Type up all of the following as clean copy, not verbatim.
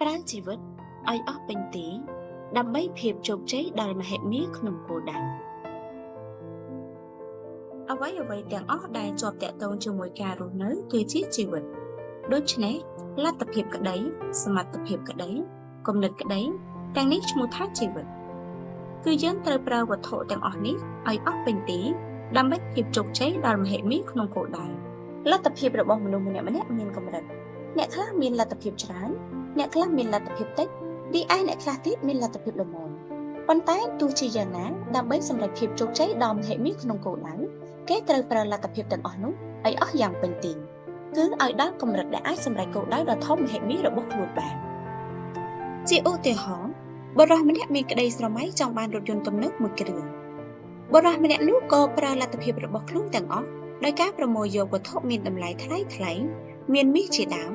ប្រាជីវិតឲ្យអស់ពេញទីដើម្បីភាពជោគជ័យដល់មហិមាក្នុងគោលដៅអ្វីទាំងអស់ដែលជាប់តាក់ទងជាមួយការរស់នៅគឺជាជីវិតដូច្នេះលទ្ធភាពក្តីសមត្ថភាពក្តីគំនិតក្តីទាំងនេះឈ្មោះថាជីវិតគឺយើងត្រូវប្រើវត្ថុទាំងអស់នេះឲ្យអស់ពេញទីដើម្បីភាពជោគជ័យដល់មហិមាក្នុងគោលដៅលទ្ធភាពរបស់មនុស្សម្នាក់ៗមានកម្រិតអ្នកខ្លះមានលទ្ធភាពច្រើនអ្នកខ្លះមានលទ្ធភាពតិចរីឯអ្នកខ្លះទៀតមានលទ្ធភាពល្មមប៉ុន្តែទោះជាយ៉ាងណាដើម្បីសម្រេចភាពជោគជ័យដល់មហិមាក្នុងគោលដៅគេត្រូវប្រើលទ្ធភាពទាំងអស់នោះឲ្យអស់យ៉ាងពេញទីគឺឲ្យដល់កម្រិតដែលអាចសម្រេចគោលដៅដ៏ធំមហិមារបស់ខ្លួនបានជាឧទាហរណ៍បុរសម្នាក់មានក្តីស្រមៃចង់បានរថយន្តទំនើបមួយគ្រឿងបុរសម្នាក់នោះក៏ប្រើលទ្ធភាពរបស់ខ្លួនទាំងអស់ដោយការប្រមូលយកវត្ថុមានតម្លៃថ្លៃមានមាសជាដើម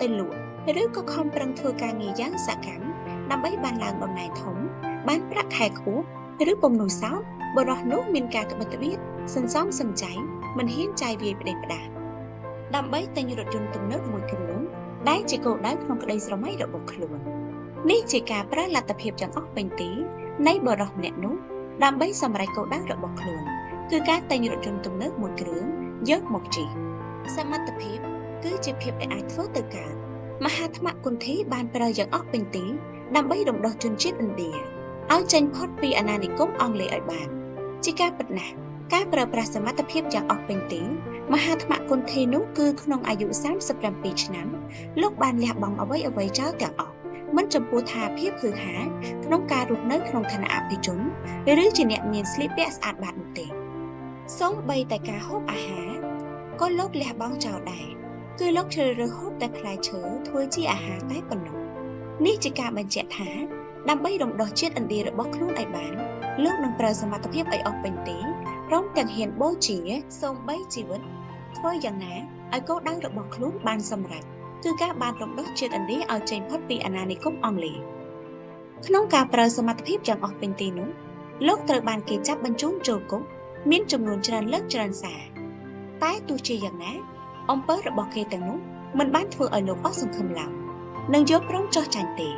ទៅលក់ឬក៏ខំប្រឹងធ្វើការងារយ៉ាងសកម្មដើម្បីបានឡើងតំណែងធំបានប្រាក់ខែខ្ពស់ឬពំនូសោតបុរសនោះមានការក្បិតក្បៀតសន្សំសំចៃមិនហ៊ានចាយវាយផ្ដេសផ្ដាសដើម្បីទិញរថយន្តទំនើបមួយគ្រឿងដែលជាគោលដៅក្នុងក្តីស្រមៃរបស់ខ្លួននេះជាការប្រើលទ្ធភាពទាំងអស់ពេញទីនៃបុរសម្នាក់នោះដើម្បីសម្រេចគោលដៅរបស់ខ្លួនគឺការទិញរថយន្តទំនើបមួយគ្រឿងយកមកជិះសមត្ថភាពគឺជាភាពដែលអាចធ្វើទៅកើតមហាថ្មគុន្ធីបានប្រើយ៉ាងអស់ពេញទីដើម្បីរំដោះជនជាតិឥណ្ឌាឲ្យចេញផុតពីអាណានិគមអង់គ្លេសឲ្យបានជាការពិតណាស់ការប្រើប្រាស់សមត្ថភាពយ៉ាងអស់ពេញទីមហាថ្មគុន្ធីនោះគឺក្នុងអាយុ37ឆ្នាំលោកបានលះបង់អ្វីចោលទាំងអស់មិនចំពោះថាភាពហឺហាក្នុងការរស់នៅក្នុងឋានៈអភិជនឬជាអ្នកមានស្លៀកពាក់ស្អាតបាតនោះទេសូម្បីតែការហូបអាហារក៏លោកលះបង់ចោលដែរគឺលោកជ្រើសរើសហូបតែផ្លែឈើធ្វើជាអាហារតែប៉ុណ្ណោះនេះជាការបញ្ជាក់ថាដើម្បីរំដោះជាតិឥណ្ឌារបស់ខ្លួនឲ្យបានលោកនឹងប្រើសមត្ថភាពឲ្យអស់ពេញទីព្រមទាំងហ៊ានបូជាសូម្បីជីវិតធ្វើយ៉ាងណាឲ្យគោលដៅរបស់ខ្លួនបានសម្រេចគឺការបានរំដោះជាតិឥណ្ឌាឲ្យចេញផុតពីអាណានិគមអង់គ្លេសក្នុងការប្រើសមត្ថភាពយ៉ាងអស់ពេញទីនោះលោកត្រូវបានគេចាប់បញ្ជូនចូលគុកមានចំនួនច្រើនលើកច្រើនសារតែទោះជាយ៉ាងណាអំពើរបស់គេទាំងនោះមិនបានធ្វើឲ្យលោកអស់សង្ឃឹមឡើយនិងយកព្រមចោះចាញ់ទេ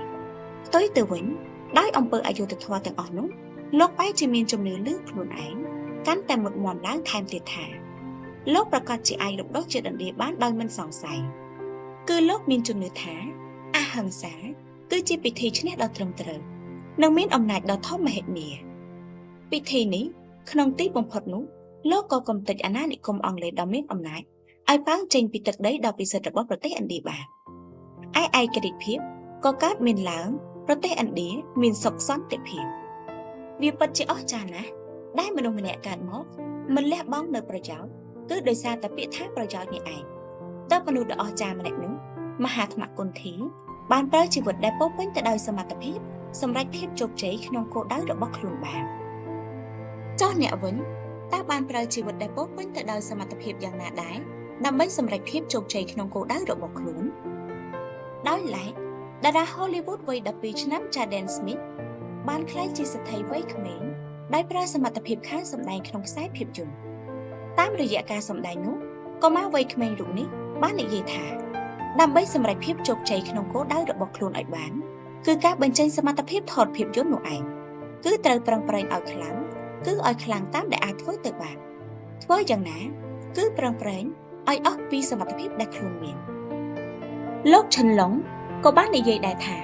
ផ្ទុយទៅវិញដោយអំពើអយុត្តិធម៌ទាំងអស់នោះលោកបែរជាមានជំនឿលើខ្លួនឯងកាន់តែមុតមាំឡើងថែមទៀតថាលោកប្រកាសជាអាចរំដោះជាតិឥណ្ឌាបានដោយមិនសង្ស័យគឺលោកមានជំនឿថាអហិង្សាគឺជាពិធីឈ្នះដ៏ត្រឹមត្រូវនិងមានអំណាចដ៏ធំមហិមាពិធីនេះក្នុងទីបំផុតនោះលោកក៏កំទេចអាណានិគមអង់គ្លេសដ៏មានអំណាចឲ្យប៉ាងចេញពីទឹកដីដ៏ពិសិដ្ឋរបស់ប្រទេសឥណ្ឌាបានឯឯករាជ្យភាពក៏កើតមានឡើងប្រទេសឥណ្ឌាមានសុខសន្តិភាពវាពិតជាអស្ចារ្យណាស់ដែលមនុស្សម្នាក់កើតមកមិនលះបង់នៅប្រយោជន៍គឺដោយសារតែពាក្យថាប្រយោជន៍នេះឯងតើមនុស្សដ៏អស្ចារ្យម្នាក់នោះមហាថ្មគុន្ធីបានប្រើជីវិតដែលពោរពេញទៅដោយសមត្ថភាពសម្រាប់ភាពជោគជ័យក្នុងគោលដៅរបស់ខ្លួនបានចុះអ្នកវិញតើបានប្រើជីវិតដែលពោរពេញទៅដោយសមត្ថភាពយ៉ាងណាដែរដើម្បីសម្រេចភាពជោគជ័យក្នុងគោលដៅរបស់ខ្លួនដោយឡែកតារា Hollywood វ័យ12ឆ្នាំ Jaden Smith បានក្លាយជាស្ត្រីវ័យក្មេងដោយប្រើសមត្ថភាពខាងសម្ដែងក្នុងខ្សែភាពយន្តតាមរយៈការសម្ដែងនោះកុមារវ័យក្មេងរូបនេះបាននិយាយថាដើម្បីសម្រេចភាពជោគជ័យក្នុងគោលដៅរបស់ខ្លួនឲ្យបានគឺការបញ្ចេញសមត្ថភាពថតភាពយន្តនោះឯងគឺត្រូវប្រឹងប្រែងឲ្យខ្លាំងតាមដែលអាចធ្វើទៅបានធ្វើយ៉ាងណាគឺប្រឹងប្រែងឲ្យអស់ពីសមត្ថភាពដែលខ្លួនមានលោកឈិនឡុងក៏បាននិយាយដែរថា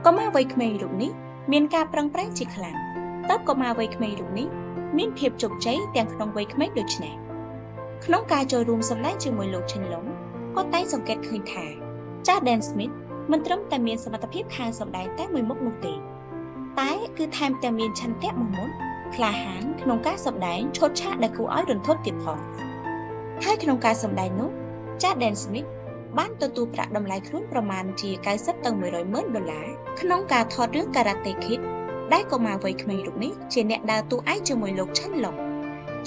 កុមារវ័យក្មេងរូបនេះមានការប្រឹងប្រែងជាខ្លាំងតើកុមារវ័យក្មេងរូបនេះមានភាពជោគជ័យទាំងក្នុងវ័យក្មេងដូចនេះក្នុងការចូលរួមសម្ដែងជាមួយលោកឈិនឡុងក៏តែងសង្កេតឃើញថា Jaden Smith មិនត្រឹមតែមានសមត្ថភាពខាងសម្ដែងតែមួយមុខនោះទេតែគឺថែមទាំងមានឆន្ទៈមោះមុតក្លាហានក្នុងការសម្ដែងឈុតឆាកដែលគួរឲ្យរន្ធត់ទៀតផងហើយក្នុងការសម្ដែងនោះ Jaden Smith បានទទួលប្រាក់តម្លៃខ្លួនប្រមាណជា$90ទៅ$100,000ក្នុងការថតរឿង Karate Kid ដែលកុមារវ័យក្មេងរូបនេះជាអ្នកដើរតួឯកជាមួយលោកឈិនឡុង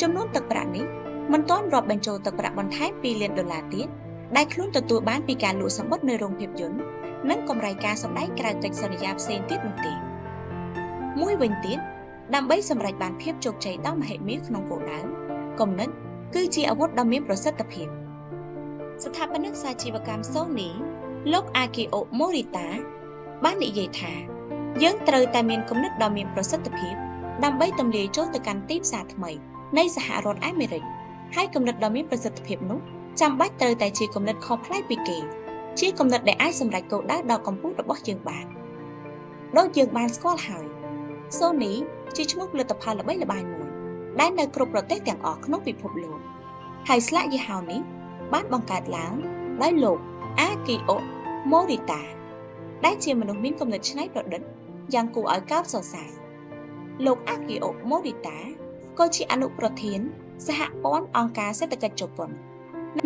ចំនួនទឹកប្រាក់នេះមិនទាន់រាប់បញ្ចូលទឹកប្រាក់បន្ថែម$2លានទៀតដែលខ្លួនទទួលបានពីការលក់សម្បត្តិនៅរោងភាពយន្តនិងកម្រៃការសម្ដែងក្រៅកិច្ចសន្យាផ្សេងទៀតនោះទេមួយវិញទៀតដើម្បីសម្រេចបានភាពជោគជ័យដ៏មហិមាក្នុងគោលដៅគំនិតគឺជាអាវុធដ៏មានប្រសិទ្ធភាពស្ថាបនិកសាជីវកម្ម Sony លោក Akio Morita បាននិយាយថាយើងត្រូវតែមានគំនិតដ៏មានប្រសិទ្ធភាពដើម្បីទម្លាយចូលទៅកាន់ទីផ្សារថ្មីនៃសហរដ្ឋអាមេរិកហើយគំនិតដ៏មានប្រសិទ្ធភាពនោះចាំបាច់ត្រូវតែជាគំនិតខុសប្លែកពីគេជាគំនិតដែលអាចសម្រេចគោលដៅដ៏កំពូលរបស់យើងបានដូចយើងបានស្គាល់ហើយ Sony ជាឈ្មោះផលិតផលល្បីល្បាញមួយដែលនៅគ្រប់ប្រទេសទាំងអស់ក្នុងពិភពលោកហើយស្លាកយីហោនេះបានបង្កើតឡើងដោយលោក Akio Morita ដែលជាមនុស្សមានគំនិតច្នៃប្រឌិតយ៉ាងគួរឲ្យកោតសរសើរលោក Akio Morita ក៏ជាអនុប្រធានសហព័ន្ធអង្គការសេដ្ឋកិច្ចជប៉ុន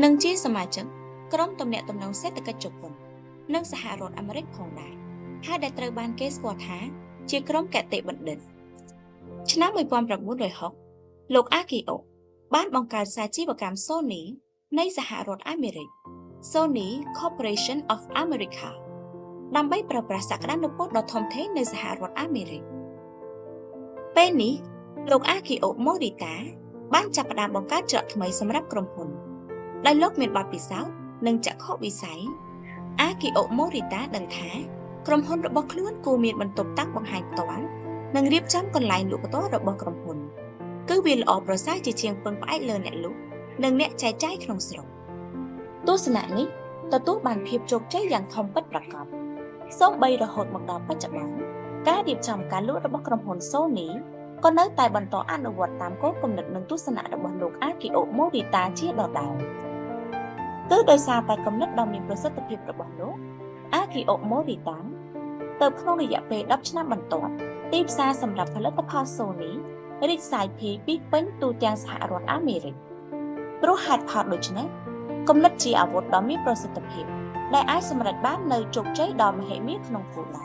និងជាសមាជិកក្រុមទំនាក់ទំនងសេដ្ឋកិច្ចជប៉ុននិងសហរដ្ឋអាមេរិកផងដែរហើយដែលត្រូវបានគេស្គាល់ថាជាក្រុមគតិបណ្ឌិតឆ្នាំ1960លោក Akio បានបង្កើតសាជីវកម្ម Sony នៃសហរដ្ឋអាមេរិក Sony Corporation of America ដើម្បីប្រើប្រាស់សក្តានុពលដ៏ធំធេងនៅសហរដ្ឋអាមេរិកពេលនេះលោក Akio Morita បានចាប់ផ្ដើមបង្កើតច្រកថ្មីសម្រាប់ក្រុមហ៊ុនដែលលោកមានបទពិសោធន៍និងចក្ខុវិស័យ Akio Morita ដឹងថាក្រុមហ៊ុនរបស់ខ្លួនគួរមានបន្ទប់តាំងបង្ហាញផ្ទាល់និងរៀបចំកន្លែងលក់ផ្ទាល់របស់ក្រុមហ៊ុនគឺវាល្អប្រសើរជាជាងពឹងផ្អែកលើអ្នកលក់និងអ្នកចែកចាយក្នុងស្រុកទស្សនៈនេះទទួលបានភាពជោគជ័យយ៉ាងធំពិតប្រាកដសូម្បីរហូតមកដល់បច្ចុប្បន្នការរៀបចំការលក់របស់ក្រុមហ៊ុន Sony ក៏នៅតែបន្តអនុវត្តតាមគោលគំនិតនិងទស្សនៈរបស់លោក Akio Morita ជាដដែលគឺដោយសារតែគំនិតដ៏មានប្រសិទ្ធភាពរបស់លោក Akio Morita ទៅក្នុងរយៈពេល10ឆ្នាំបន្ទាប់ទីផ្សារសម្រាប់ផលិតផល Sony រីកសាយភាយពីពេញទូទាំងសហរដ្ឋអាមេរិកព្រោះហេតុផលដូច្នេះគំនិតជាអាវុធដ៏មានប្រសិទ្ធភាពដែលអាចសម្រេចបាននូវជោគជ័យដ៏មហិមាក្នុងគោលដៅ